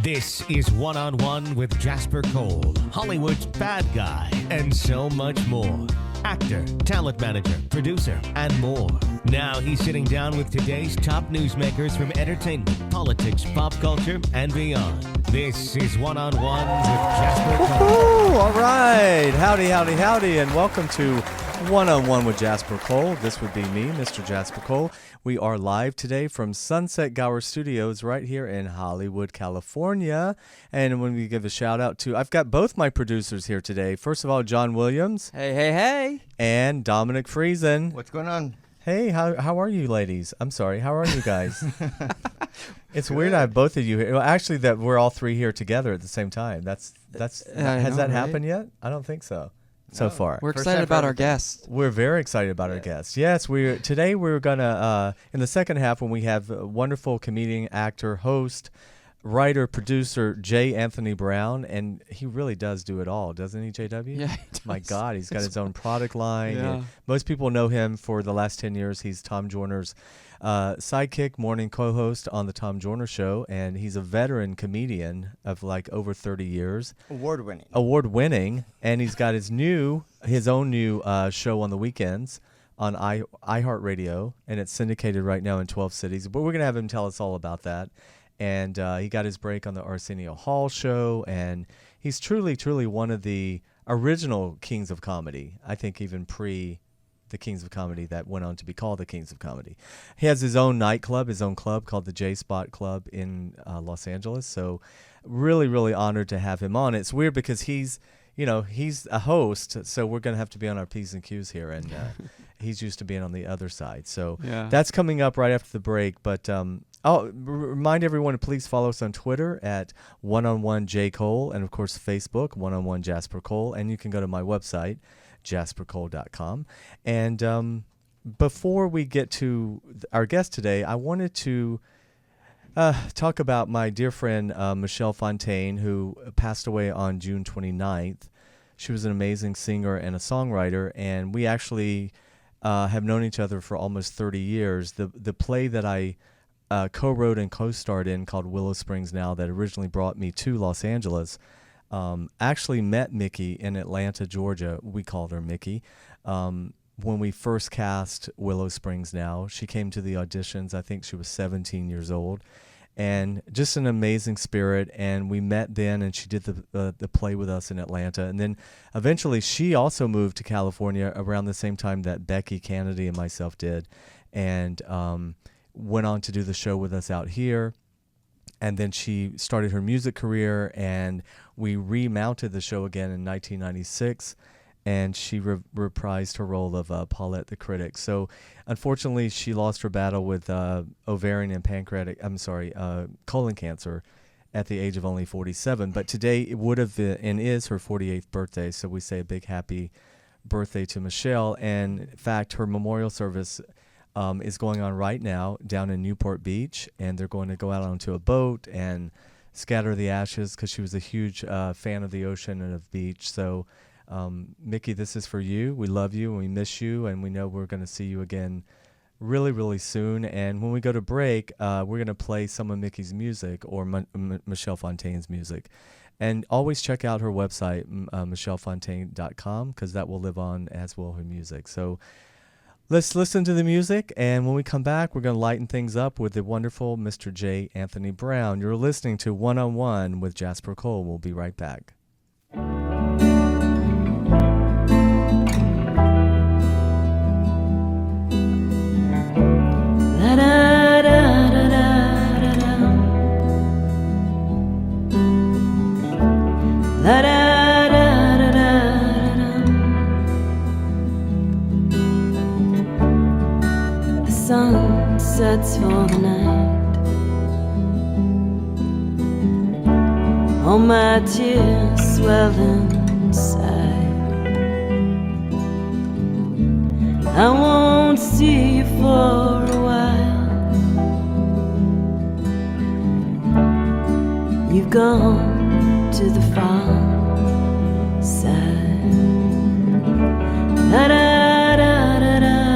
This is One on One with Jasper Cole, Hollywood's bad guy, and so much more. Actor, talent manager, producer, and more. Now he's sitting down with today's top newsmakers from entertainment, politics, pop culture, and beyond. This is One on One with Jasper Cole. Woo-hoo! All right. Howdy, howdy, howdy, and welcome to One on One with Jasper Cole. This would be me, Mr. Jasper Cole. We are live today from Sunset Gower Studios right here in Hollywood, California. And when we give a shout out to, I've got both my producers here today. First of all, John Williams. Hey, hey, hey. And Dominic Friesen. What's going on? Hey, how are you ladies? I'm sorry, how are you guys? It's weird I have both of you here. Well, actually, that we're all three here together at the same time. Has that happened yet? I don't think so. So far. We're excited about our guests. We're very excited about our guests. Yes, today we're gonna in the second half when we have a wonderful comedian, actor, host, writer, producer J. Anthony Brown, and he really does do it all, doesn't he, JW? Yeah, he does. My God, he's got his own product line. Yeah. And most people know him for the last 10 years. He's Tom Joyner's sidekick, morning co-host on the Tom Joyner Show, and he's a veteran comedian of like over 30 years. Award-winning, and he's got his own new show on the weekends on iHeartRadio, and it's syndicated right now in 12 cities. But we're gonna have him tell us all about that. And he got his break on the Arsenio Hall show, and he's truly, truly one of the original kings of comedy. I think even pre the Kings of Comedy that went on to be called the Kings of Comedy. He has his own nightclub, his own club called the J-Spot Club in Los Angeles. So really, really honored to have him on. It's weird because he's a host, so we're going to have to be on our P's and Q's here, and he's used to being on the other side. So that's coming up right after the break. But I'll remind everyone to please follow us on Twitter at @1on1jcole, and of course Facebook, @1on1 Jasper Cole, and you can go to my website, jaspercole.com. And before we get to our guest today, I wanted to talk about my dear friend Michelle Fontaine, who passed away on June 29th. She was an amazing singer and a songwriter, and we actually have known each other for almost 30 years. The play that I co-wrote and co-starred in called Willow Springs Now, that originally brought me to Los Angeles, actually met Mickey in Atlanta, Georgia. We called her Mickey. When we first cast Willow Springs Now, she came to the auditions. I think she was 17 years old, and just an amazing spirit. And we met then, and she did the play with us in Atlanta. And then eventually she also moved to California around the same time that Becky Kennedy and myself did, and went on to do the show with us out here. And then she started her music career, and we remounted the show again in 1996, and she reprised her role of Paulette the Critic. So unfortunately, she lost her battle with ovarian and colon cancer at the age of only 47. But today it would have been, and is, her 48th birthday, so we say a big happy birthday to Michelle. And in fact, her memorial service is going on right now down in Newport Beach, and they're going to go out onto a boat and scatter the ashes because she was a huge fan of the ocean and of beach. So Mickey, this is for you. We love you and we miss you, and we know we're going to see you again really, really soon. And when we go to break, we're going to play some of Mickey's music, or Michelle Fontaine's music. And always check out her website, michellefontaine.com, because that will live on, as will her music. So let's listen to the music, and when we come back, we're going to lighten things up with the wonderful Mr. J. Anthony Brown. You're listening to One on One with Jasper Cole. We'll be right back. Sun sets for the night. All my tears swell inside. I won't see you for a while. You've gone to the far side. La da da da da da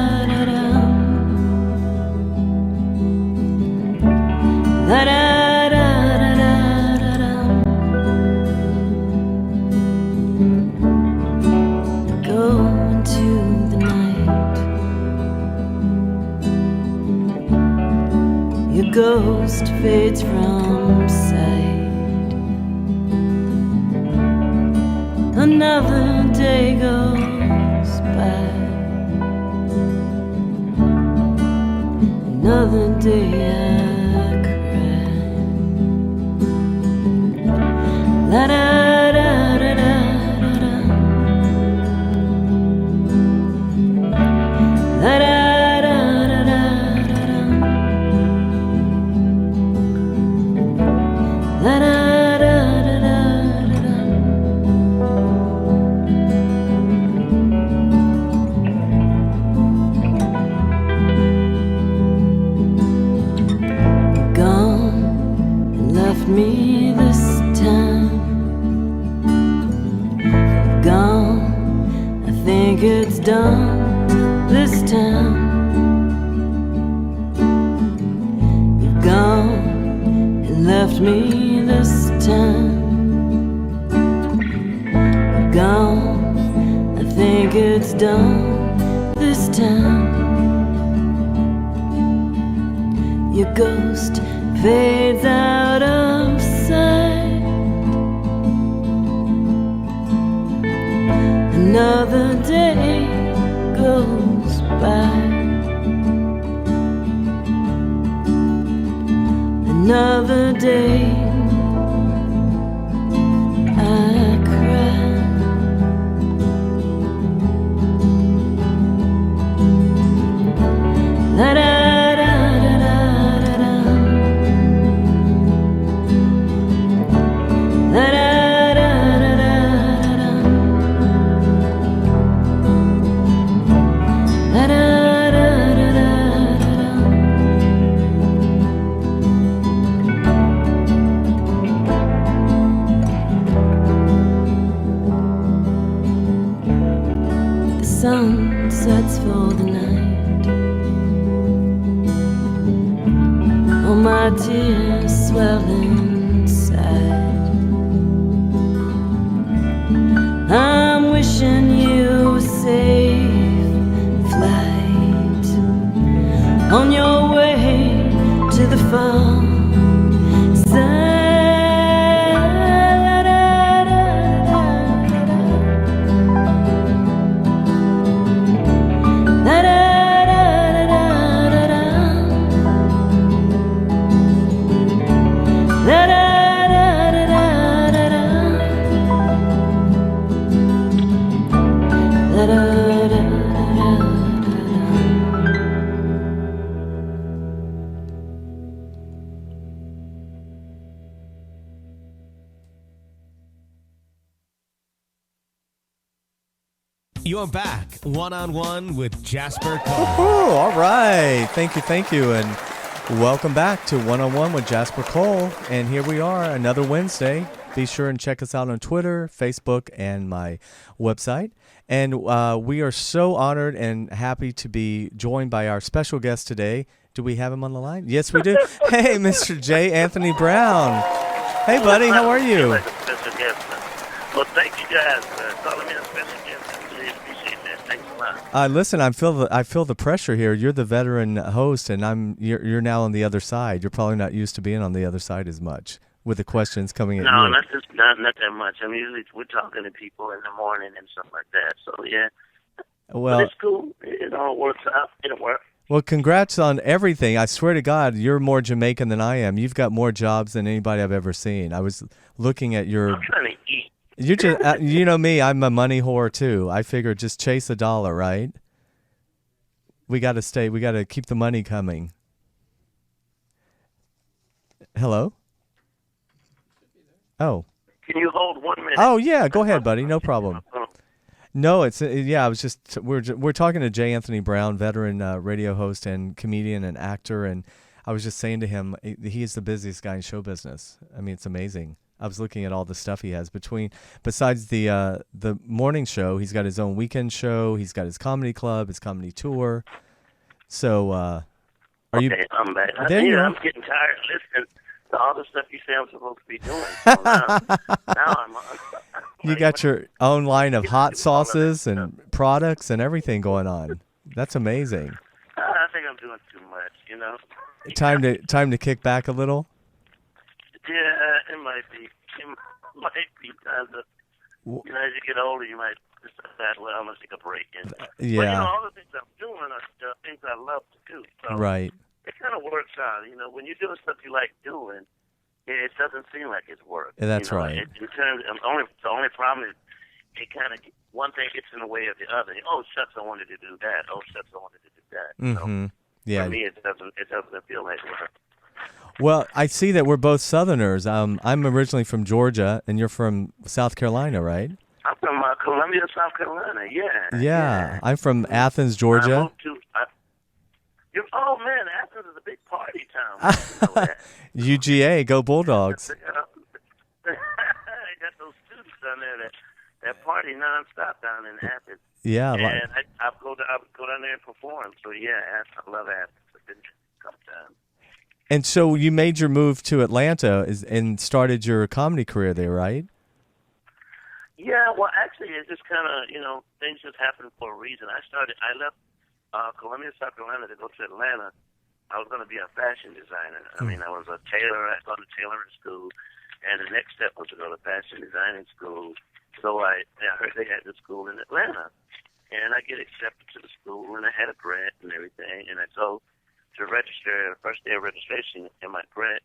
fades from sight. Another day goes by. Another day I cry. La da da da da da da. La da da da da da da. La da da da da da da. Gone and left me this time. Gone, I think it's done this time. You've gone and left me this time. You've gone, I think it's done this time. Your ghost fades out of sight. Another day goes by. Another day I cry. La da da da da da da. La da da da da da. La da da da da da. The sun sets for the night. All my tears swell inside. I'm wishing you a safe flight on your way to the far side. La da da da da da da. La da da da da da da. La da da da da da. You're back one-on-one with Jasper Cole. Oh, all right. Thank you. And welcome back to One-on-One with Jasper Cole. And here we are, another Wednesday. Be sure and check us out on Twitter, Facebook, and my website. And we are so honored and happy to be joined by our special guest today. Do we have him on the line? Yes, we do. Hey, Mr. J. Anthony Brown. Hey, buddy. How are you? Like a special guest. Well, thank you guys for calling me a special guest. I really appreciate that. Thanks a lot. Listen, I feel the pressure here. You're the veteran host, and you're now on the other side. You're probably not used to being on the other side as much with the questions coming at you. No, not that much. I mean, usually we're talking to people in the morning and stuff like that. So yeah, Well, but it's cool. It all works out. It'll work. Well, congrats on everything. I swear to God, you're more Jamaican than I am. You've got more jobs than anybody I've ever seen. I was looking at your. I'm trying to eat. You just, you know me. I'm a money whore too. I figure just chase a dollar, right? We got to stay. We got to keep the money coming. Hello. Oh. Can you hold 1 minute? Oh yeah, go ahead, buddy. No problem. No, it's I was just we're talking to J. Anthony Brown, veteran radio host and comedian and actor, and I was just saying to him, he is the busiest guy in show business. I mean, it's amazing. I was looking at all the stuff he has besides the morning show. He's got his own weekend show. He's got his comedy club, his comedy tour. So, are you? Okay, I'm back. There you I'm are. getting tired of listening to all the stuff you say I'm supposed to be doing. So now I'm on. You got your own line of hot sauces and products and everything going on. That's amazing. I think I'm doing too much, you know. Time to kick back a little. Yeah, it might be. It might be time to, as you get older, you might decide, well, I'm going to take a break. Yeah. But, all the things I'm doing are things I love to do. So Right. it kind of works out. When you're doing stuff you like doing, it doesn't seem like it's work. That's right. In terms, the only problem is it kind of, one thing gets in the way of the other. Oh, shucks, I wanted to do that. Oh, shucks, I wanted to do that. Mm-hmm. Yeah. For me, it doesn't feel like work. Well, I see that we're both Southerners. I'm originally from Georgia, and you're from South Carolina, right? I'm from Columbia, South Carolina. Yeah. Yeah. I'm from Athens, Georgia. I moved to. Oh man, Athens is a big party town. UGA, go Bulldogs. I got those students down there that party nonstop down in Athens. Yeah. And I would go down there and perform. So yeah, I love Athens. I've been a couple times. And so you made your move to Atlanta and started your comedy career there, right? Yeah, well, actually, it just kind of, things just happened for a reason. I left Columbia, South Carolina to go to Atlanta. I was going to be a fashion designer. I mean, I was a tailor. I gone to tailoring school, and the next step was to go to fashion designing school. So I heard they had this school in Atlanta, and I get accepted to the school, and I had a grant and everything, and I told to register, the first day of registration, and my grant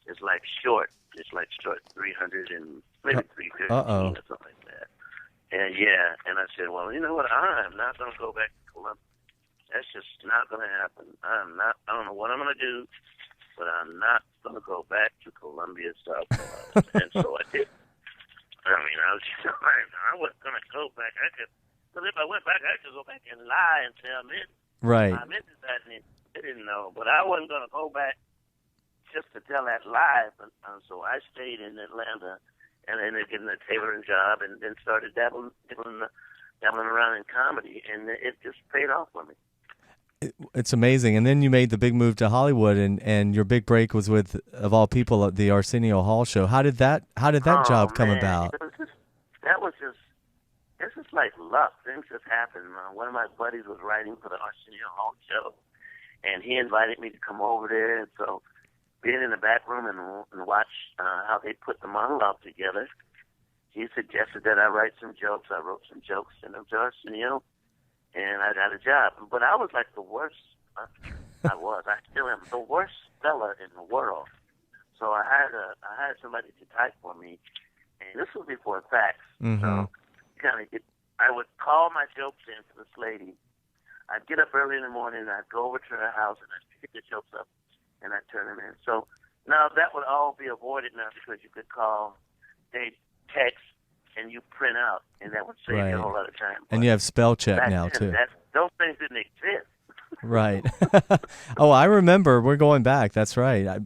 is like short. It's like short 300 and maybe 315 or something like that. And and I said, well, you know what? I'm not going to go back to Columbia. That's just not going to happen. I don't know what I'm going to do, but I'm not going to go back to Columbia, South Carolina. And so I did. I mean, I wasn't going to go back. Because if I went back, I could go back and lie and say I meant that, and they didn't know. But I wasn't going to go back just to tell that lie. So I stayed in Atlanta and ended up getting a tailoring job and then started dabbling around in comedy, and it just paid off for me. It's amazing. And then you made the big move to Hollywood, and your big break was with, of all people, the Arsenio Hall show. How did that job come about? It's just like luck. Things just happened. One of my buddies was writing for the Arsenio Hall show, and he invited me to come over there. And so being in the back room and watch how they put the monologue together, he suggested that I write some jokes. I wrote some jokes, sent them to Arsenio, and I got a job. But I was like the worst. I still am the worst speller in the world. So I hired somebody to type for me, and this was before fax. Mm-hmm. So I would call my jokes in to this lady. I'd get up early in the morning, and I'd go over to her house, and I'd pick the jokes up, and I'd turn them in. So now that would all be avoided now because you could call, they text, and you print out, and that would save you a whole lot of time. And you have spell check now, too. Those things didn't exist. Right. Oh, I remember. We're going back. That's right.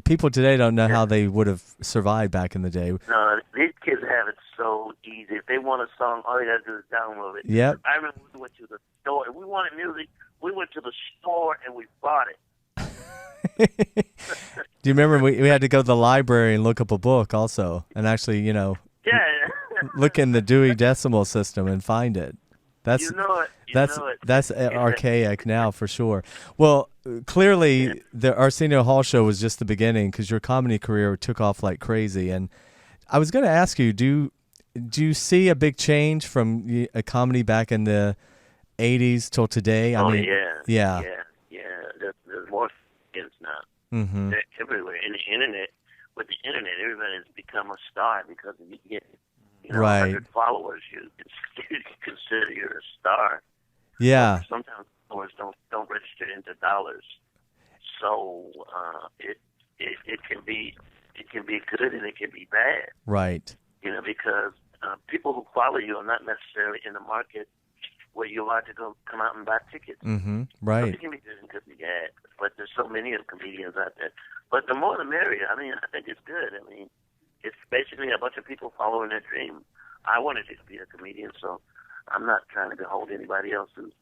People today don't know how they would have survived back in the day. No, these kids have it so easy. If they want a song, all you got to do is download it. Yep. I remember we went to the store. If we wanted music, we went to the store and we bought it. Do you remember we had to go to the library and look up a book also, and actually, look in the Dewey Decimal System and find it. That's that's archaic now for sure. Well, clearly the Arsenio Hall show was just the beginning because your comedy career took off like crazy. And I was going to ask you, do you see a big change from a comedy back in the 80s till today? Yeah. There's more kids now. Mm-hmm. They're everywhere. And with the internet, everybody has become a star because you get 100 followers, you consider you're a star. Yeah. Sometimes followers don't register into dollars, so it can be good and it can be bad. Right. Because people who follow you are not necessarily in the market where you are to go come out and buy tickets. Mm-hmm. Right. So it can be good and could be bad, but there's so many of comedians out there. But the more the merrier. I mean, I think it's good. I mean, it's basically a bunch of people following their dream. I wanted to be a comedian, so I'm not trying to behold anybody else who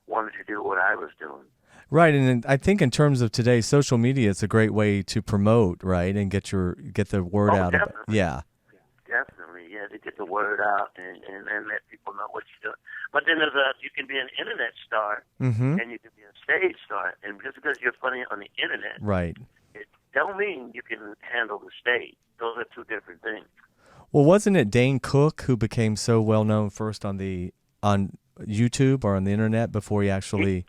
wanted to do what I was doing. Right, and I think in terms of today, social media is a great way to promote, right, and get the word out. Definitely. Definitely, to get the word out and let people know what you're doing. But then you can be an internet star, mm-hmm. and you can be a stage star, and just because you're funny on the internet, right, don't mean you can handle the stage. Those are two different things. Well, wasn't it Dane Cook who became so well known first on YouTube or on the internet before he actually?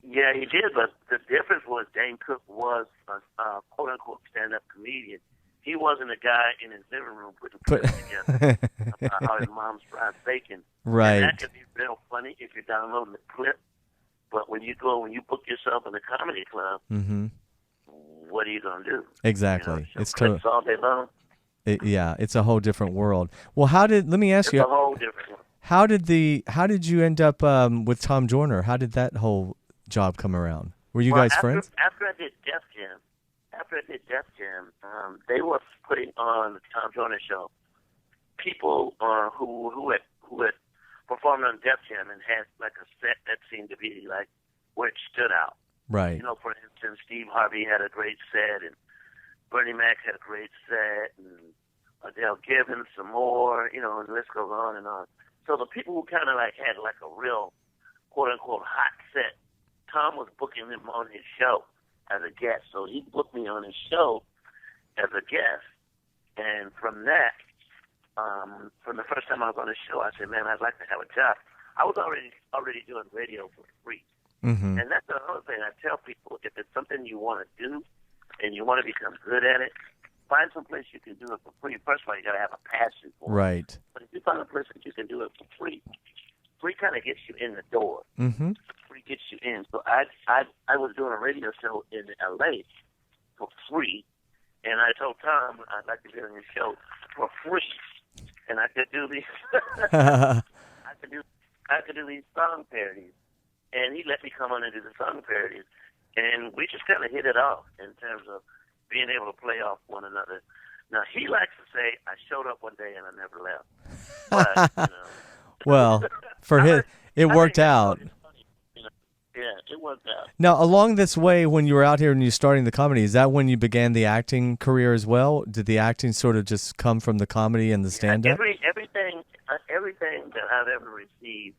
Yeah, he did, but the difference was Dane Cook was a quote unquote stand up comedian. He wasn't a guy in his living room putting clips together about how his mom's fried bacon. Right. And that can be real funny if you're downloading the clip. But when you book yourself in a comedy club, what are you gonna do? Exactly. It's clips all day long. Yeah, it's a whole different world. Well, let me ask you? It's a whole different world. How did you end up with Tom Joyner? How did that whole job come around? Were you guys friends? After I did Def Jam, they were putting on the Tom Joyner show people who had performed on Def Jam and had like a set that seemed to be like where it stood out. Right. For instance, Steve Harvey had a great set, and Bernie Mac had a great set, and Adele Gibbons some more, and the list goes on and on. So the people who kind of like had like a real quote unquote hot set, Tom was booking them on his show as a guest. So he booked me on his show as a guest. And from that, from the first time I was on the show, I said, man, I'd like to have a job. I was already doing radio for free. Mm-hmm. And that's the other thing I tell people, if it's something you want to do and you want to become good at it, find some place you can do it for free. First of all, you got to have a passion for it. Right. But if you find a place that you can do it for free kind of gets you in the door. Mm-hmm. Free gets you in. So I was doing a radio show in L.A. for free, and I told Tom I'd like to be on your show for free, and I could do these I could do these song parodies, and he let me come on and do the song parodies, and we just kind of hit it off in terms of being able to play off one another. Now he likes to say I showed up one day and I never left, but well, for him, it worked out. Yeah, it worked out. Now, along this way, when you were out here and you were starting the comedy, is that when you began the acting career as well? Did the acting sort of just come from the comedy and the stand-up? Everything that I've ever received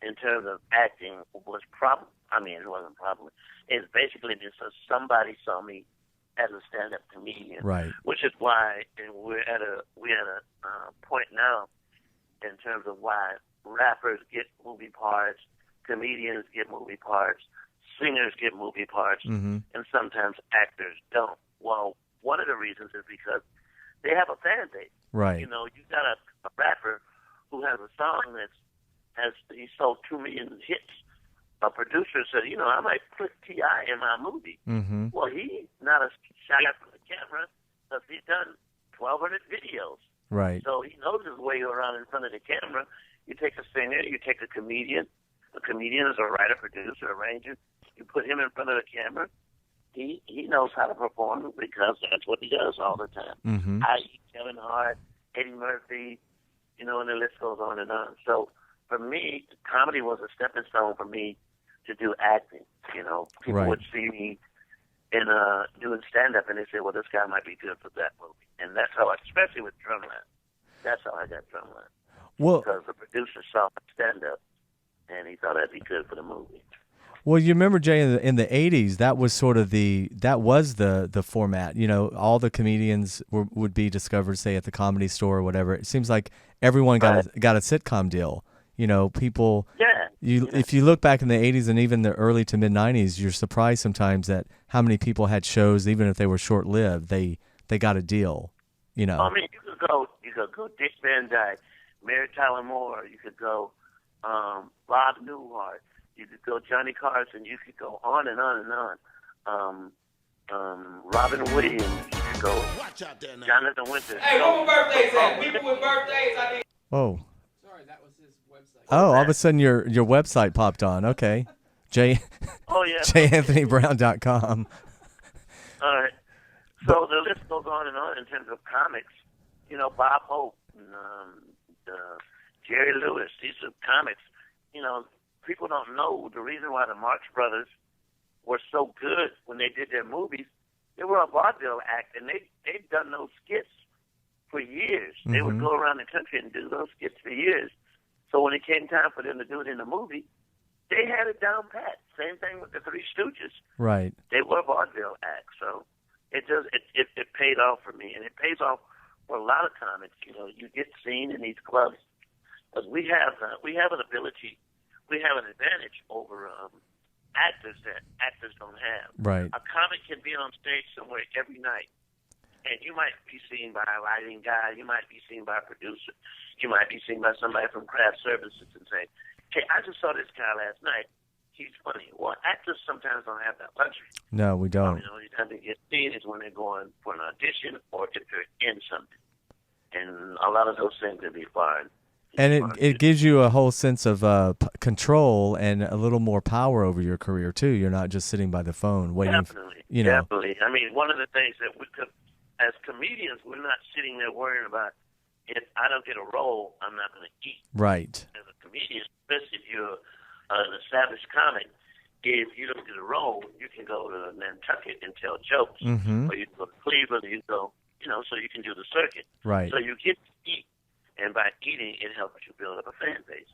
in terms of acting was it wasn't probably. It's basically just somebody saw me as a stand-up comedian, right? Which is why we're at a point now in terms of why rappers get movie parts, comedians get movie parts, singers get movie parts, and sometimes actors don't. Well, one of the reasons is because they have a fan base. Right. You got a rapper who has a song he sold 2 million hits. A producer said, I might put T.I. in my movie. Mm-hmm. Well, he's not a shy for the camera because he's done 1,200 videos. Right. So he knows his way around in front of the camera. You take a singer, you take a comedian. A comedian is a writer, producer, arranger. You put him in front of the camera. He knows how to perform because that's what he does all the time. Mm-hmm. Kevin Hart, Eddie Murphy, and the list goes on and on. So for me, comedy was a stepping stone for me to do acting. People would see me in doing stand-up, and they say, well, this guy might be good for that movie. And that's how, especially with Drumline, that's how I got Drumline. Well, because the producer saw my stand-up, and he thought I'd be good for the movie. Well, you remember, Jay, in the 80s, that was sort of the format. All the comedians would be discovered, say, at the Comedy Store or whatever. It seems like everyone got a sitcom deal. People. Yeah. If you look back in the 80s and even the early to mid 90s, you're surprised sometimes at how many people had shows, even if they were short lived. They got a deal. I mean, you could go Dick Van Dyke, Mary Tyler Moore. You could go Bob Newhart. You could go Johnny Carson. You could go on and on and on. Robin Williams. You could go Jonathan Winters. Hey, what my birthday's at? People with birthdays, I need. Oh. Sorry, that was his website. Oh, all of a sudden your website popped on. Okay. Oh, yeah. JAnthonyBrown.com. All right. So the list goes on in terms of comics. Bob Hope, and, Jerry Lewis. These are comics. People don't know the reason why the Marx Brothers were so good when they did their movies. They were a vaudeville act, and they've done those skits for years. Mm-hmm. They would go around the country and do those skits for years. So when it came time for them to do it in the movie, they had it down pat. same thing with the Three Stooges. Right. They were vaudeville acts, so it paid off for me, and it pays off for a lot of comics. You know, you get seen in these clubs because we have an ability, we have an advantage over actors that actors don't have. Right. A comic can be on stage somewhere every night, and you might be seen by a lighting guy, you might be seen by a producer, you might be seen by somebody from craft services and say, "Hey, I just saw this guy last night. He's funny." Well, actors sometimes don't have that luxury. No, we don't. You know, the time they get seen is when they're going for an audition or if they're in something. And a lot of those things can be fun. And it gives you a whole sense of control and a little more power over your career, too. You're not just sitting by the phone waiting. Definitely. You know. Definitely. I mean, one of the things that we could, as comedians, we're not sitting there worrying about, if I don't get a role, I'm not going to eat. Right. As a comedian, especially if you're an established comic, if you don't get a role, you can go to Nantucket and tell jokes. Mm-hmm. Or you can go to Cleveland and you go, you know, so you can do the circuit. Right. So you get to eat. And by eating, it helps you build up a fan base.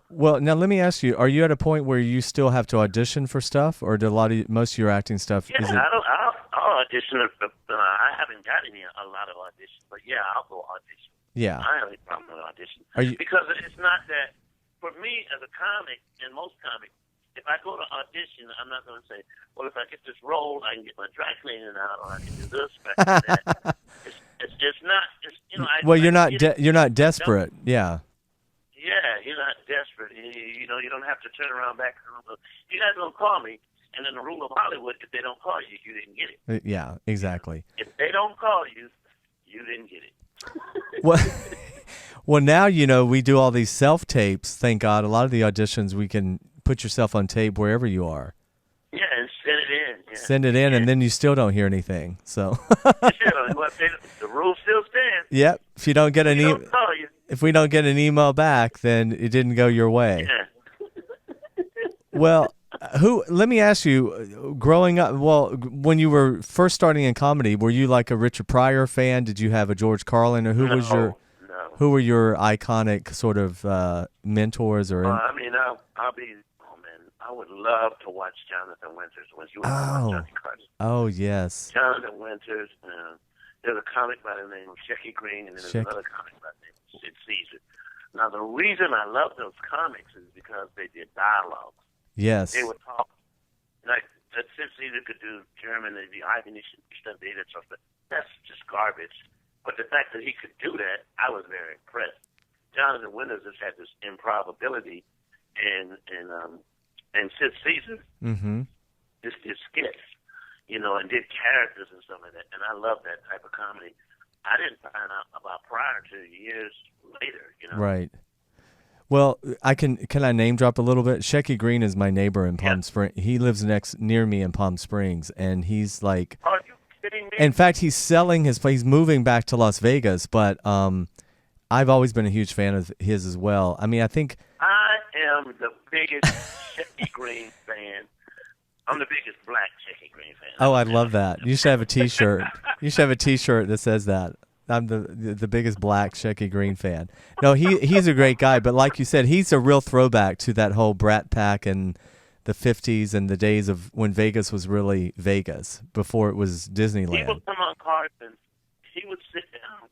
Well, now let me ask you: are you at a point where you still have to audition for stuff, or do most of your acting stuff? Yeah, I'll audition. I haven't gotten a lot of auditions, but yeah, I'll go audition. Yeah. I have a problem with audition Because it's not that for me as a comic and most comics. If I go to audition, I'm not going to say, "Well, if I get this role, I can get my dry cleaning out, or I can do this, or I can do that." It's not. It's, you know. you're not. You're not desperate. Yeah. Yeah, you're not desperate. You know, you don't have to turn around back. You guys don't call me, and in the rule of Hollywood, if they don't call you, you didn't get it. Yeah. Exactly. If they don't call you, you didn't get it. Well, now you know we do all these self tapes. Thank God, a lot of the auditions we can put yourself on tape wherever you are. Yeah, and send it in. Yeah. Send it in, and then you still don't hear anything. So. The rule still stands. Yep. If you don't get an if we don't get an email back, then it didn't go your way. Yeah. Well, let me ask you, growing up, when you were first starting in comedy, were you like a Richard Pryor fan? Did you have a George Carlin, or who were your iconic sort of mentors? Or I mean, I'll be. Oh man, I would love to watch Jonathan Winters when you were on Johnny Carson. Oh yes. Jonathan Winters. There's a comic by the name of Shecky Green, and then there's another comic by the name of Sid Caesar. Now, the reason I love those comics is because they did dialogue. Yes. They would talk. Like, Sid Caesar could do German, the Eignischen Bestand stuff, but that's just garbage. But the fact that he could do that, I was very impressed. Jonathan Winters just had this improv ability, and Sid Caesar just did skits. You know, and did characters and stuff like that. And I love that type of comedy. I didn't find out about Pryor till years later, you know. Right. Well, can I name drop a little bit? Shecky Green is my neighbor in Palm Springs. He lives near me in Palm Springs, and he's like, are you kidding me? In fact, he's selling his place. He's moving back to Las Vegas, but I've always been a huge fan of his as well. I mean, I think I am the biggest Shecky Green fan. I'm the biggest black Shecky Green fan. Oh, I love that. You should have a T-shirt. You should have a T-shirt that says that. I'm the biggest black Shecky Green fan. No, he's a great guy, but like you said, he's a real throwback to that whole Brat Pack and the 50s and the days of when Vegas was really Vegas before it was Disneyland. He would come on Carson. He would sit down.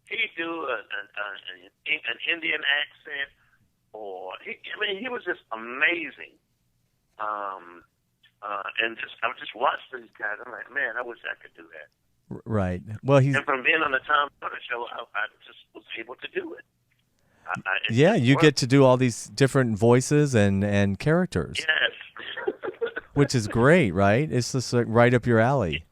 He'd do an Indian accent, he was just amazing. And I would just watch these guys. I'm like, man, I wish I could do that. Right. Well, and from being on the Tom Turner show, I just was able to do it. You get to do all these different voices and characters. Yes. Which is great, right? It's just like right up your alley.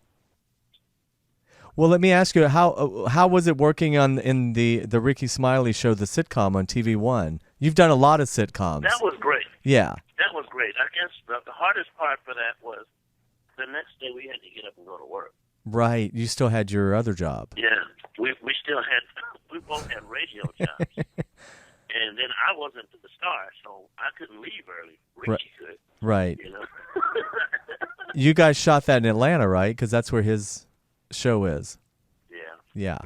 Well, let me ask you, how was it working in the Ricky Smiley show, the sitcom on TV1? You've done a lot of sitcoms. That was great. Yeah. That was great. I guess the hardest part for that was the next day we had to get up and go to work. Right. You still had your other job. Yeah. We both had radio jobs. And then I wasn't the star, so I couldn't leave early. Ricky could. Right. You know? You guys shot that in Atlanta, right? Because that's where his show is. Yeah. Yeah.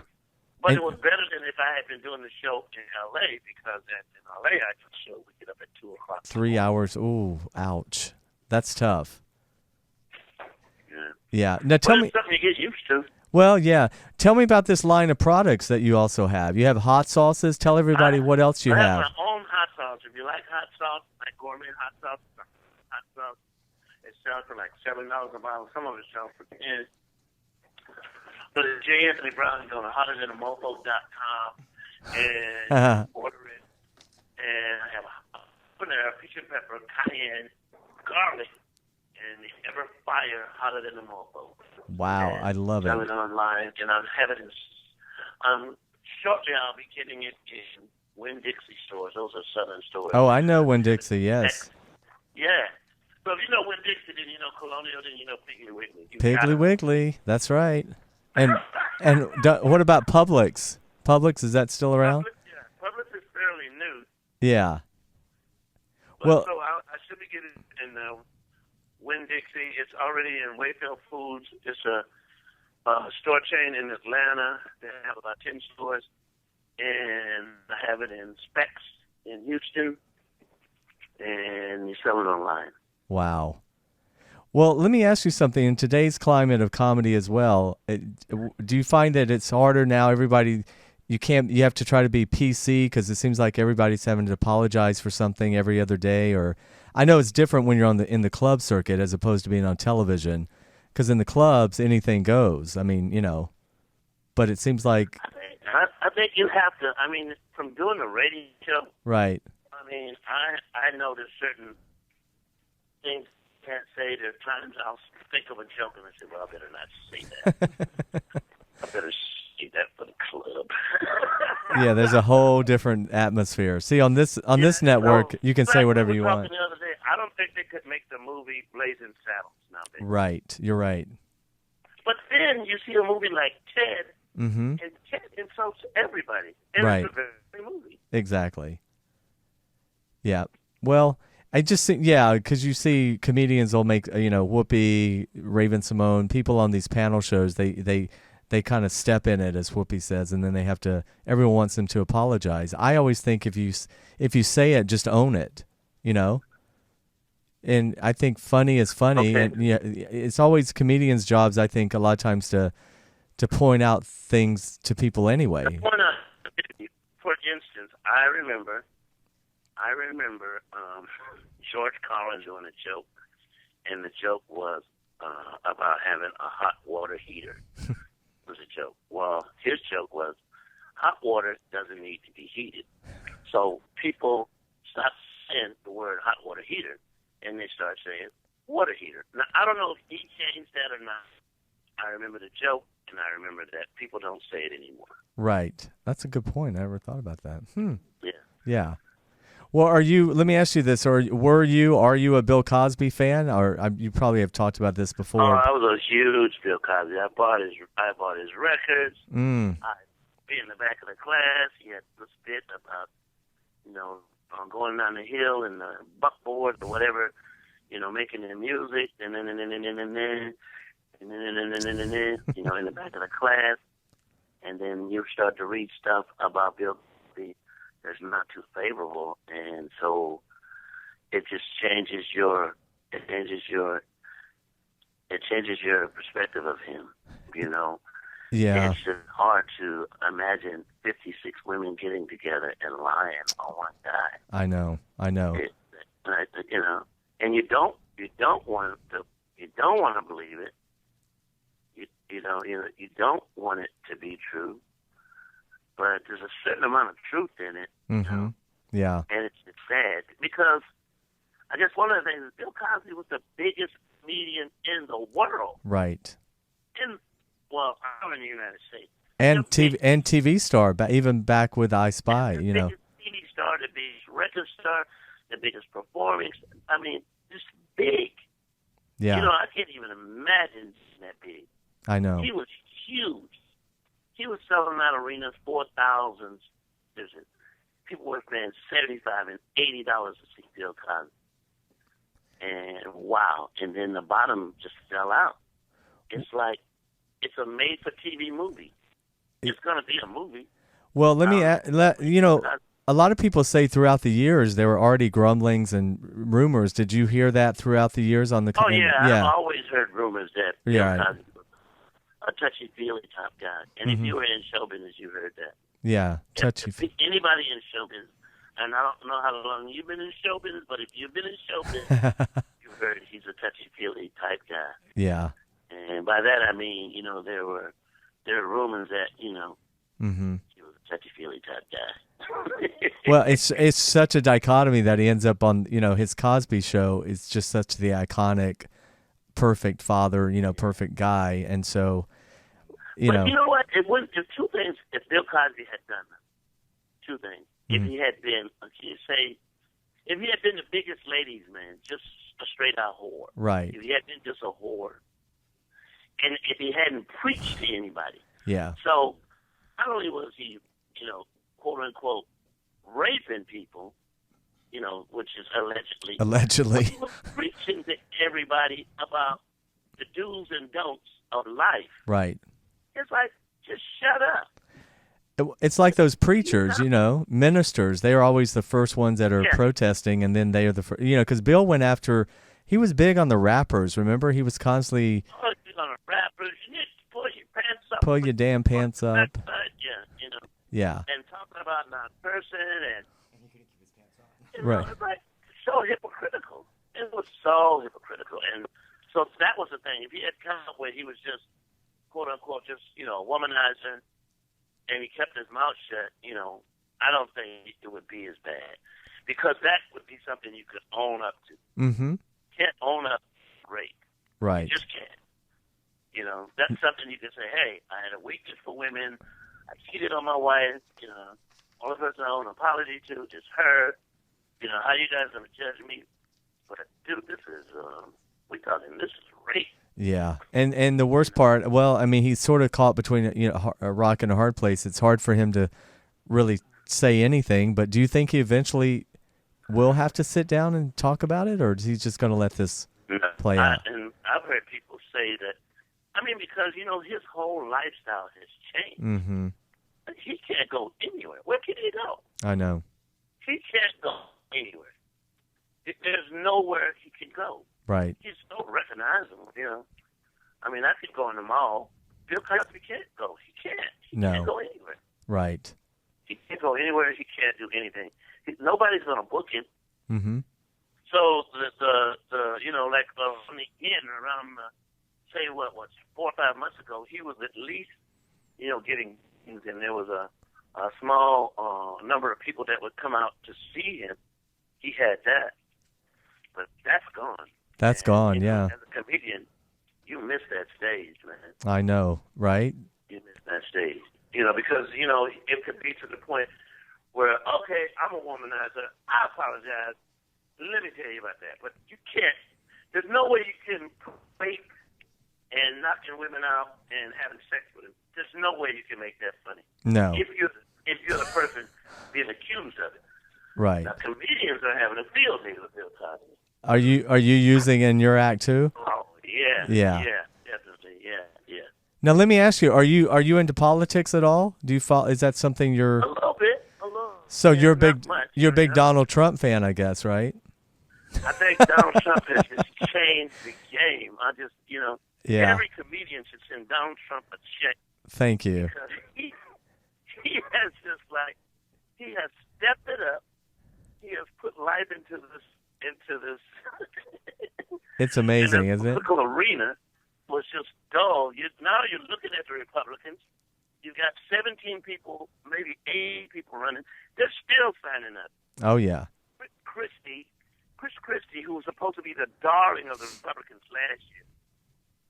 But it was better than if I had been doing the show in L.A. because in L.A. I could show we get up at 2 o'clock. 3 hours. Ooh, ouch. That's tough. Yeah. Yeah. Now tell Well, me. it's something you get used to. Well, yeah. Tell me about this line of products that you also have. You have hot sauces. Tell everybody what else you I have. have my own hot sauce. If you like hot sauce, like gourmet hot sauce, it sells for like $7 a bottle. Some of it sells for 10. But it's J. Anthony Brown. You go to hotterdanaMofo.com and order it. And I have a peach and pepper, cayenne, garlic, and the ever fire hotter than a mofo. Wow, And I love it. sell it online, and I'll have it in. Shortly, I'll be getting it in Winn-Dixie stores. Those are Southern stores. Oh, I know Winn-Dixie. Yes. Yeah. So if you know Winn-Dixie, then you know Colonial, then you know Piggly Wiggly. Piggly Wiggly. That's right. And what about Publix? Publix, is that still around? Publix is fairly new. Yeah. But Well, so I should be getting it in Winn-Dixie. It's already in Wayfield Foods. It's a store chain in Atlanta. They have about 10 stores. And I have it in Specs in Houston. And you sell it online. wow. Well, let me ask you something. In today's climate of comedy as well, do you find that it's harder now? Everybody, you have to try to be PC because it seems like everybody's having to apologize for something every other day. Or I know it's different when you're in the club circuit as opposed to being on television, because in the clubs anything goes. I mean, but it seems like I think you have to. I mean, from doing the radio show, right. I mean, I know there's certain things I can't say. There are times I'll think of a joke and I say, well, I better not say that. I better say that for the club. Yeah, there's a whole different atmosphere. See, on this network, you can say whatever you want. The other day, I don't think they could make the movie Blazing Saddles nowadays. Right, you're right. But then you see a movie like Ted, Mm-hmm. and Ted insults everybody. And Right. It's a very movie. Exactly. Yeah. Well, I just think, because you see comedians will make, Whoopi, Raven Simone, people on these panel shows, they kind of step in it, as Whoopi says, and then everyone wants them to apologize. I always think if you say it, just own it, And I think funny is funny, Okay. and it's always comedians' jobs, I think, a lot of times to point out things to people anyway. For instance, I remember George Carlin doing a joke, and the joke was about having a hot water heater. It was a joke. Well, his joke was hot water doesn't need to be heated. So people stopped saying the word hot water heater, and they start saying water heater. Now, I don't know if he changed that or not. I remember the joke, and I remember that people don't say it anymore. Right. That's a good point. I never thought about that. Yeah. Yeah. Well, let me ask you this, are you a Bill Cosby fan? Or you probably have talked about this before. Oh, I was a huge Bill Cosby. I bought his records. I'd be in the back of the class. He had this bit about, going down the hill and the buckboard or whatever, making the music, and then, in the back of the class. And then you start to read stuff about Bill Cosby that's not too favorable, and so it just changes your perspective of him. Yeah. It's just hard to imagine 56 women getting together and lying on one guy. I know. And you don't want to believe it. You don't want it to be true, but there's a certain amount of truth in it. Mm-hmm. Yeah. And it's sad because I guess one of the things is Bill Cosby was the biggest comedian in the world. Right. I'm in the United States. And TV star, even back with I Spy, The biggest TV star, the biggest record star, the biggest performing. I mean, just big. Yeah. I can't even imagine that big. I know. He was huge. He was selling out arenas 4,000. People were paying $75 and $80 to see Bill Cosby. And wow! And then the bottom just fell out. It's like it's a made-for-TV movie. It's going to be a movie. Well, let me a lot of people say throughout the years there were already grumblings and rumors. Did you hear that throughout the years on the? Oh yeah, I've always heard rumors that Bill Cosby was a touchy-feely type guy, and if you were in show business, you heard that. Yeah, touchy. Anybody in show business, and I don't know how long you've been in show business, but if you've been in show business, you heard he's a touchy-feely type guy. Yeah. And by that I mean, there were rumors that he was a touchy-feely type guy. Well, it's such a dichotomy that he ends up on, his Cosby Show is just such the iconic, perfect father, perfect guy, and so, But you know what? It was two things. If Bill Cosby had done them, two things. If he had been, if he had been the biggest ladies' man, just a straight-out whore. Right. If he had been just a whore, and if he hadn't preached to anybody. Yeah. So not only was he, quote unquote, raping people, which is allegedly, he was preaching to everybody about the do's and don'ts of life. Right. It's like, just shut up. It's like those preachers, ministers. They are always the first ones that are protesting, and then they are the first, because Bill went after. He was big on the rappers. Remember, he was constantly. Oh, he's on the rappers. You need to pull your pants up. Pull your damn pants up. Yeah. Yeah. And talking about not person and. Right. It's like so hypocritical. It was so hypocritical, and so that was the thing. If he had come up where he was just, quote unquote, just a womanizer, and he kept his mouth shut, I don't think it would be as bad, because that would be something you could own up to. Mm-hmm. Can't own up to rape. Right. You just can't. That's something you can say, hey, I had a weakness for women. I cheated on my wife. Only person I owe an apology to is her. How you guys going to judge me? But, dude, this is, this is rape. Yeah. And the worst part, well, I mean, he's sort of caught between, a rock and a hard place. It's hard for him to really say anything, but do you think he eventually will have to sit down and talk about it, or is he just going to let this play out? And I've heard people say that, because, his whole lifestyle has changed. Mm-hmm. He can't go anywhere. Where can he go? I know. He can't go anywhere. There's nowhere he can go. Right. He's so recognizable, I could go in the mall. Bill Cosby can't go. He can't. He can't go anywhere. Right. He can't go anywhere. He can't do anything. Nobody's going to book him. Mm-hmm. So like from the end around, say what 4 or 5 months ago, he was at least, getting things, and there was a small number of people that would come out to see him. He had that, but that's gone. That's gone, yeah. As a comedian, you miss that stage, man. I know, right? You miss that stage. Because, it could be to the point where, okay, I'm a womanizer. I apologize. Let me tell you about that. But you can't. There's no way you can rape and knocking women out and having sex with them. There's no way you can make that funny. No. If you're the person being accused of it. Right. Now, comedians are having a field day with Bill Cosby. Are you using in your act too? Oh, yeah. Yeah. Yeah, definitely. Yeah. Now let me ask you: Are you into politics at all? Do you follow? Is that something you're? A little bit. A little. So yeah, you're a big Donald Trump fan, I guess, right? I think Donald Trump has just changed the game. Yeah. Every comedian should send Donald Trump a check. Thank you. Because he has he has stepped it up. He has put life into this. It's amazing, isn't it? The political arena was just dull. Now you're looking at the Republicans. You've got 17 people, maybe 8 people running. They're still signing up. Oh yeah. Chris Christie, who was supposed to be the darling of the Republicans last year,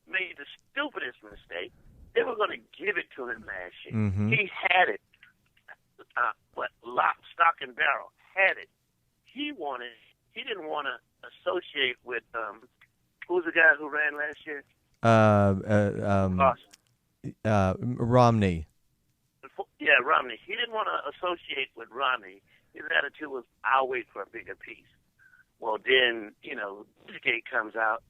made the stupidest mistake. They were going to give it to him last year. Mm-hmm. He had it. Lock, stock, and barrel. Had it. He didn't want to associate with, who was the guy who ran last year? Romney. Yeah, Romney. He didn't want to associate with Romney. His attitude was, I'll wait for a bigger piece. Well, then, Gate comes out,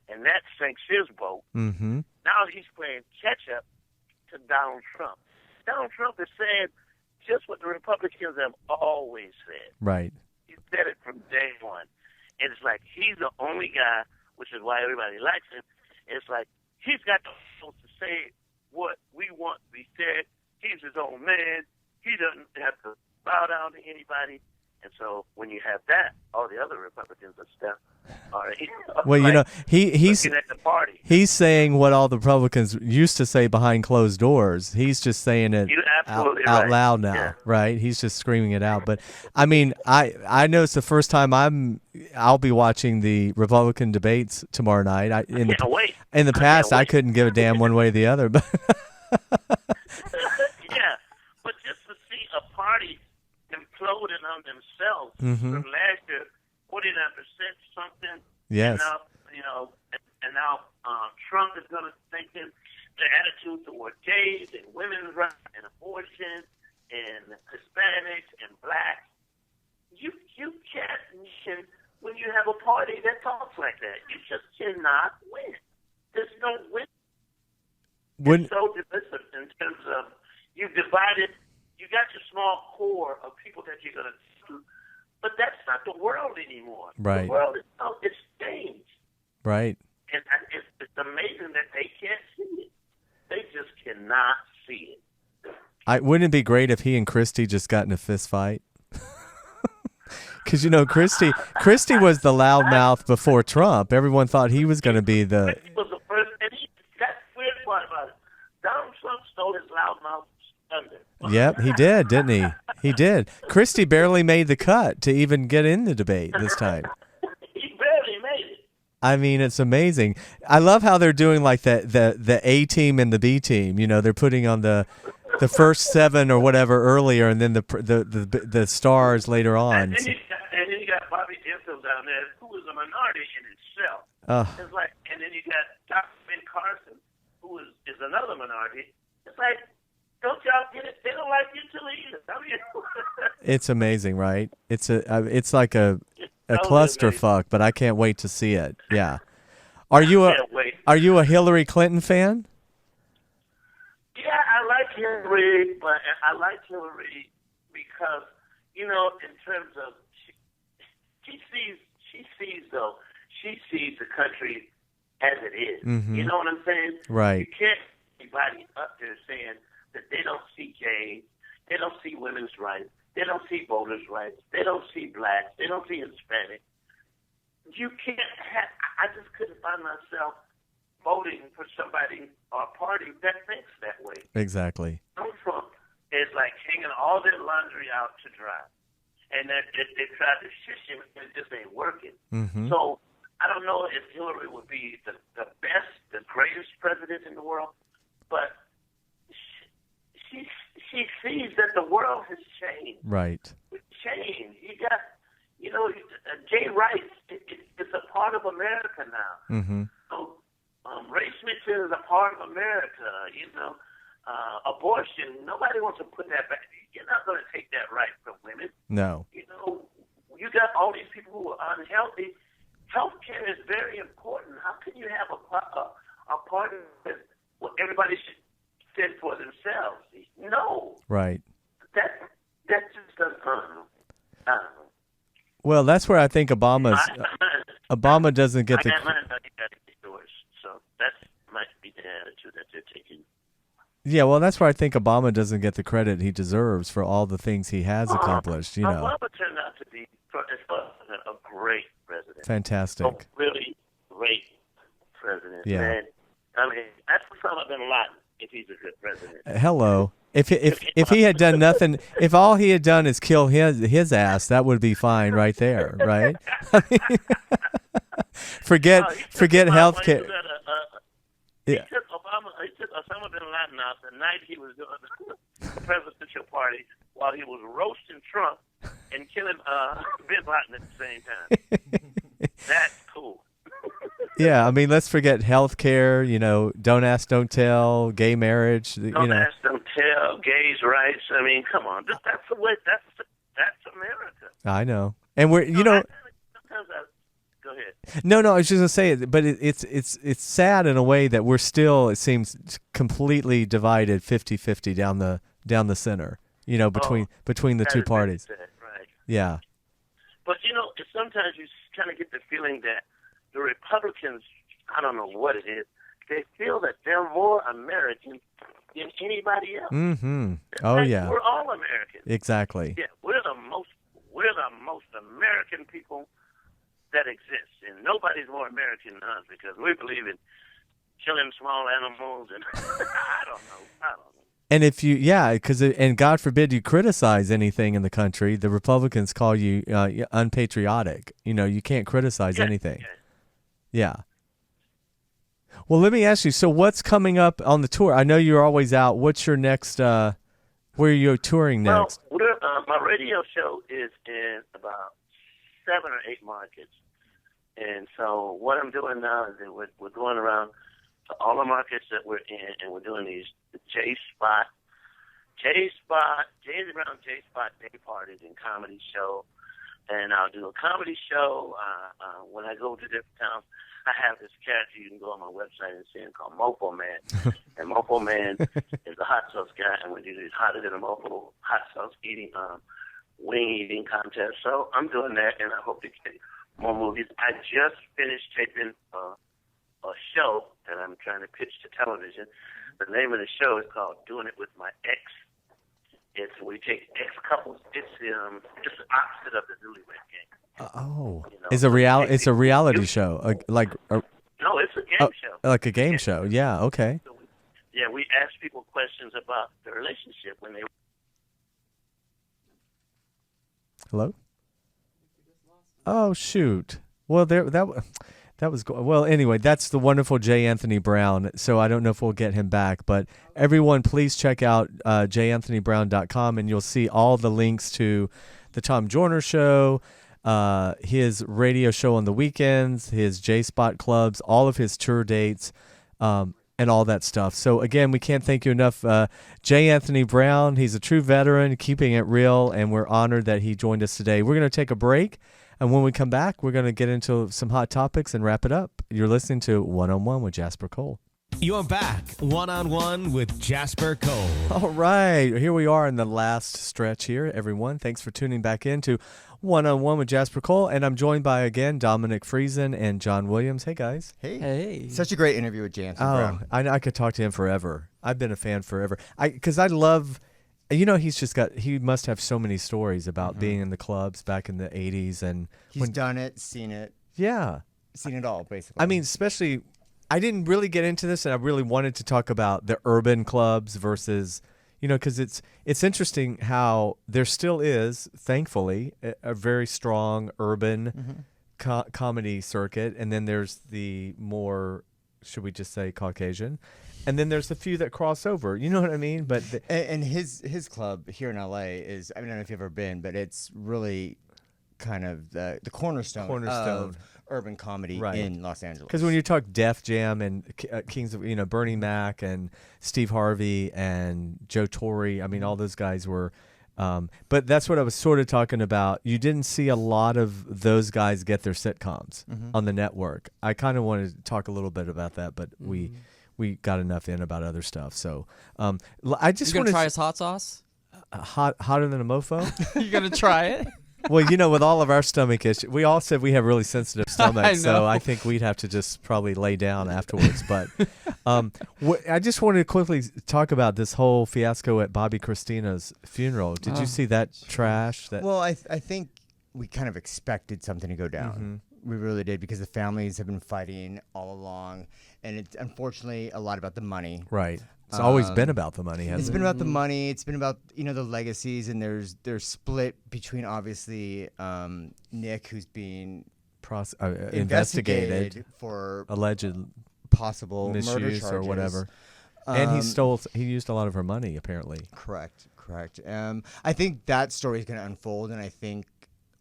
and that sinks his boat. Mm-hmm. Now he's playing catch-up to Donald Trump. Donald Trump is saying just what the Republicans have always said. Right. He said it from day one. And it's like he's the only guy, which is why everybody likes him. It's like he's got the chance to say what we want to be said. He's his own man. He doesn't have to bow down to anybody. And so when you have that, all the other Republicans and stuff are well, like, you know, he's looking at the party. He's saying what all the Republicans used to say behind closed doors. He's just saying it You're absolutely out right. loud now, Yeah. right? He's just screaming it out. But I mean, I know it's the first time I'll be watching the Republican debates tomorrow night. In can't wait. In the past, I couldn't give a damn one way or the other. But yeah, but just to see a party imploding on themselves Mm-hmm. from last year, 49% something. Yes. And now Trump is going to think in the attitude toward gays and women's rights and abortion and Hispanics and blacks. You can't win when you have a party that talks like that. You just cannot win. There's no win. It's so divisive in terms of you've divided. You got your small core of people that you're going to do, but that's not the world anymore. Right. The world is it's changed. right. And it's amazing that they can't see it. They just cannot see it. Wouldn't it be great if he and Christie just got in a fist fight? Because, you know, Christie was the loudmouth before Trump. Everyone thought he was going to be the... He was the first, and that's the weird part about it. Donald Trump stole his loudmouth thunder. Yep, he did, didn't he? He did. Christie barely made the cut to even get in the debate this time. He barely made it. I mean, it's amazing. I love how they're doing like the A team and the B team. You know, they're putting on the first 7 or whatever earlier, and then the stars later on. And then you got Bobby Gentles down there, who is a minority in itself. It's like, and then you got Dr. Ben Carson, who is another minority. It's like, don't y'all get it? They don't like you too either. I mean, It's amazing, right? It's like a totally clusterfuck, but I can't wait to see it. Yeah. Are you can't wait. a Hillary Clinton fan? Yeah, I like Hillary, but I like Hillary because, you know, in terms of she sees the country as it is. Mm-hmm. You know what I'm saying? Right. You can't get anybody up there saying that they don't see gays, they don't see women's rights, they don't see voters' rights, they don't see blacks, they don't see Hispanics. You can't have. I just couldn't find myself voting for somebody or party that thinks that way. Exactly. Donald Trump is like hanging all their laundry out to dry. And that they tried to shush him, and it just ain't working. Mm-hmm. So I don't know if Hillary would be the best, the greatest president in the world, but she sees that the world has changed. Right. It's changed. You got, you know, gay rights. It's a part of America now. Mm-hmm. So race mixing is a part of America. You know, abortion. Nobody wants to put that back. You're not going to take that right from women. No. You know, you got all these people who are unhealthy. Healthcare is very important. How can you have a party that everybody should fend for themselves? No. Right. That just doesn't. I don't know. Well, that's where I think Obama doesn't get I the. got mine, but you got to get yours. So that might be the attitude that they're taking. Yeah, well, that's where I think Obama doesn't get the credit he deserves for all the things he has accomplished. You know, Obama turned out to be a great president. fantastic. A really great president. Yeah. Man, I mean, that's Osama bin Laden if he's a good president. Hello. If he had done nothing, if all he had done is kill his ass, that would be fine right there, right? forget healthcare. He took Osama bin Laden out the night he was doing the presidential party while he was roasting Trump and killing bin Laden at the same time. That's cool. Yeah, I mean, let's forget healthcare. You know, don't ask, don't tell, gay marriage. Don't ask, don't tell, gays' rights. I mean, come on, that's the way. That's America. I know, and we're sometimes go ahead. No, I was just gonna say it, but it's sad in a way that we're still, it seems, completely divided 50-50 down the center. between the two parties. Right. Yeah. But, sometimes you kind of get the feeling that the Republicans, I don't know what it is, they feel that they're more American than anybody else. Mm-hmm. Oh, yeah. We're all American. Exactly. Yeah, we're the most American people that exists, and nobody's more American than us because we believe in killing small animals, and I don't know. And if you, and God forbid you criticize anything in the country, the Republicans call you unpatriotic. You can't criticize anything. Yeah. Well, let me ask you. So, what's coming up on the tour? I know you're always out. What's your next? Where are you touring next? Well, my radio show is in about 7 or 8 markets, and so what I'm doing now is that we're going around to all the markets that we're in, and we're doing these James Brown J Spot day parties and comedy show. And I'll do a comedy show when I go to different towns. I have this character you can go on my website and see him called Mopo Man. And Mopo Man is a hot sauce guy, and we do these hotter than a Mopo hot sauce wing eating contest. So I'm doing that, and I hope to get more movies. I just finished taping a show that I'm trying to pitch to television. The name of the show is called Doing It With My Ex. It's we take ex couples. It's the opposite of the Newlywed Game. It's a reality show, No, it's a game show. Like a game show. Yeah. Okay. So we ask people questions about the relationship when they. Hello. Oh shoot! Well, that was well. Anyway, that's the wonderful J. Anthony Brown. So I don't know if we'll get him back, but everyone, please check out janthonybrown.com, and you'll see all the links to the Tom Joyner Show, his radio show on the weekends, his J Spot clubs, all of his tour dates, and all that stuff. So again, we can't thank you enough, J. Anthony Brown. He's a true veteran, keeping it real, and we're honored that he joined us today. We're going to take a break. And when we come back, we're going to get into some hot topics and wrap it up. You're listening to One-on-One with Jasper Cole. You're back. One-on-One with Jasper Cole. All right. Here we are in the last stretch here, everyone. Thanks for tuning back in to One-on-One with Jasper Cole. And I'm joined by, again, Dominic Friesen and John Williams. Hey, guys. Hey. Such a great interview with Jansen Brown. I could talk to him forever. I've been a fan forever. Because I love... he must have so many stories about being in the clubs back in the 80s. And he's done it, seen it. Yeah. Seen it all, basically. I mean, especially, I didn't really get into this, and I really wanted to talk about the urban clubs versus, because it's interesting how there still is, thankfully, a very strong urban comedy circuit. And then there's the more, should we just say, Caucasian. And then there's a few that cross over. You know what I mean? But and his club here in LA is, I don't know if you've ever been, but it's really kind of the cornerstone of urban comedy in Los Angeles. Because when you talk Def Jam and Kings of, Bernie Mac and Steve Harvey and Joe Torre, I mean, all those guys were. But that's what I was sort of talking about. You didn't see a lot of those guys get their sitcoms on the network. I kind of wanted to talk a little bit about that, but we got enough in about other stuff. So I just want to try his hot sauce. Hotter than a mofo. You gonna try it? Well, with all of our stomach issues, we all said we have really sensitive stomachs, so I think we'd have to just probably lay down afterwards. But I just wanted to quickly talk about this whole fiasco at Bobby Christina's funeral. Did you see that trash? Well, I think we kind of expected something to go down. We really did, because the families have been fighting all along, and it's unfortunately a lot about the money. Right. It's always been about the money, hasn't it? It's been about the money. It's been about the legacies, and there's split between obviously Nick, who's being investigated for alleged possible misuse murder charges or whatever, and he used a lot of her money apparently. Correct. I think that story is going to unfold, and I think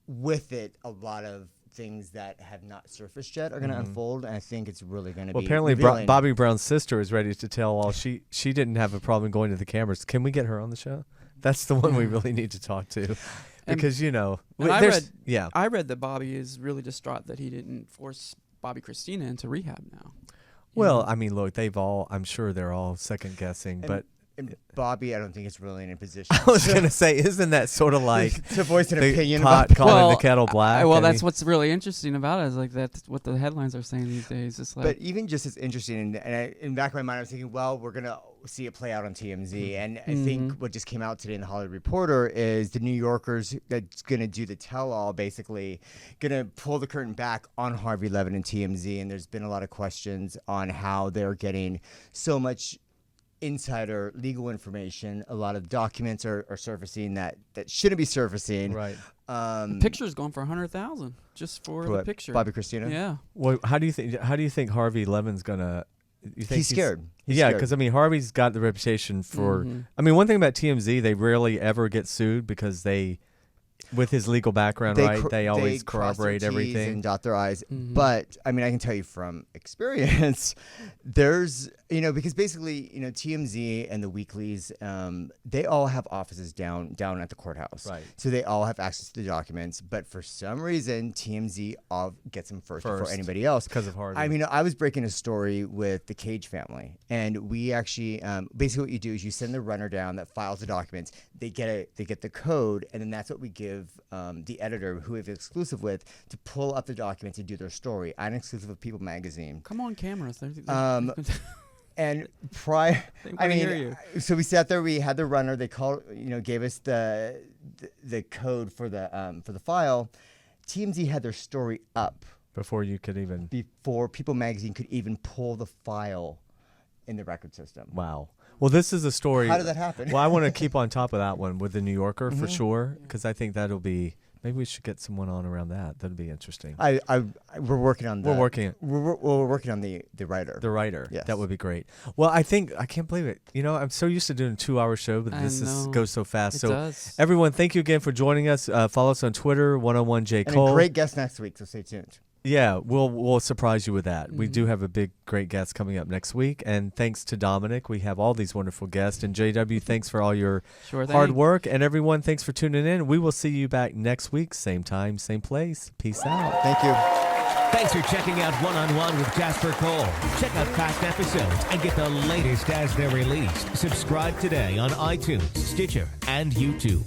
with it, a lot of things that have not surfaced yet are going to unfold, and I think it's really going to be apparently revealing. Bobby Brown's sister is ready to tell all. She didn't have a problem going to the cameras. Can we get her on the show? That's the one we really need to talk to, because I read that Bobby is really distraught that he didn't force Bobby Christina into rehab now. Well, I mean, look, I'm sure they're all second guessing, but And Bobby, I don't think is really in a position. I was going to say, isn't that sort of like to voice an the opinion pot about calling the Well, kettle black? well, I that's mean, what's really interesting about it. Is like that's what the headlines are saying these days. It's like, But even just as interesting, in the back of my mind, I was thinking, well, we're gonna see it play out on TMZ, and I think what just came out today in the Hollywood Reporter is the New Yorkers that's gonna do the tell-all, basically, gonna pull the curtain back on Harvey Levin and TMZ, and there's been a lot of questions on how they're getting so much insider legal information. A lot of documents are surfacing that shouldn't be surfacing. right. the picture's going for $100,000 just for the picture. Bobby Christina. Yeah. Well, how do you think Harvey Levin's gonna? You think He's scared. He's yeah, scared. because I mean Harvey's got the reputation for. I mean, one thing about TMZ, they rarely ever get sued because they, with his legal background, right? They always cross their corroborate T's everything. and dot their I's. But I mean, I can tell you from experience, there's because basically TMZ and the weeklies, they all have offices down at the courthouse, Right. So they all have access to the documents. But for some reason, TMZ gets them first before anybody else because of Harvey. I mean, I was breaking a story with the Cage family, and we actually basically what you do is you send the runner down that files the documents. They get the code, and then that's what we give the editor, who we have exclusive with, to pull up the documents and do their story. I'm exclusive with People Magazine. Come on, cameras. And prior, They I wanna mean, hear so we sat there. We had the runner. They called, gave us the code for the file. TMZ had their story up before you could even. before People Magazine could even pull the file in the record system. Wow. Well, this is a story. How did that happen? Well, I want to keep on top of that one with the New Yorker for sure, because I think that'll be. Maybe we should get someone on around that. That'd be interesting. We're working on. We're working. We're working on the writer. The writer. Yes. That would be great. Well, I can't believe it. I'm so used to doing a 2-hour show, but I this know. goes so fast. It So does. everyone, thank you again for joining us. Follow us on Twitter, 101J and Cole. a great guest next week, so stay tuned. Yeah, we'll surprise you with that. We do have a big, great guest coming up next week. And thanks to Dominic, we have all these wonderful guests. And JW, thanks for all your Sure hard thing. work. And everyone, thanks for tuning in. We will see you back next week, same time, same place. Peace out. Thank you. Thanks for checking out One-on-One with Jasper Cole. Check out past episodes and get the latest as they're released. Subscribe today on iTunes, Stitcher, and YouTube.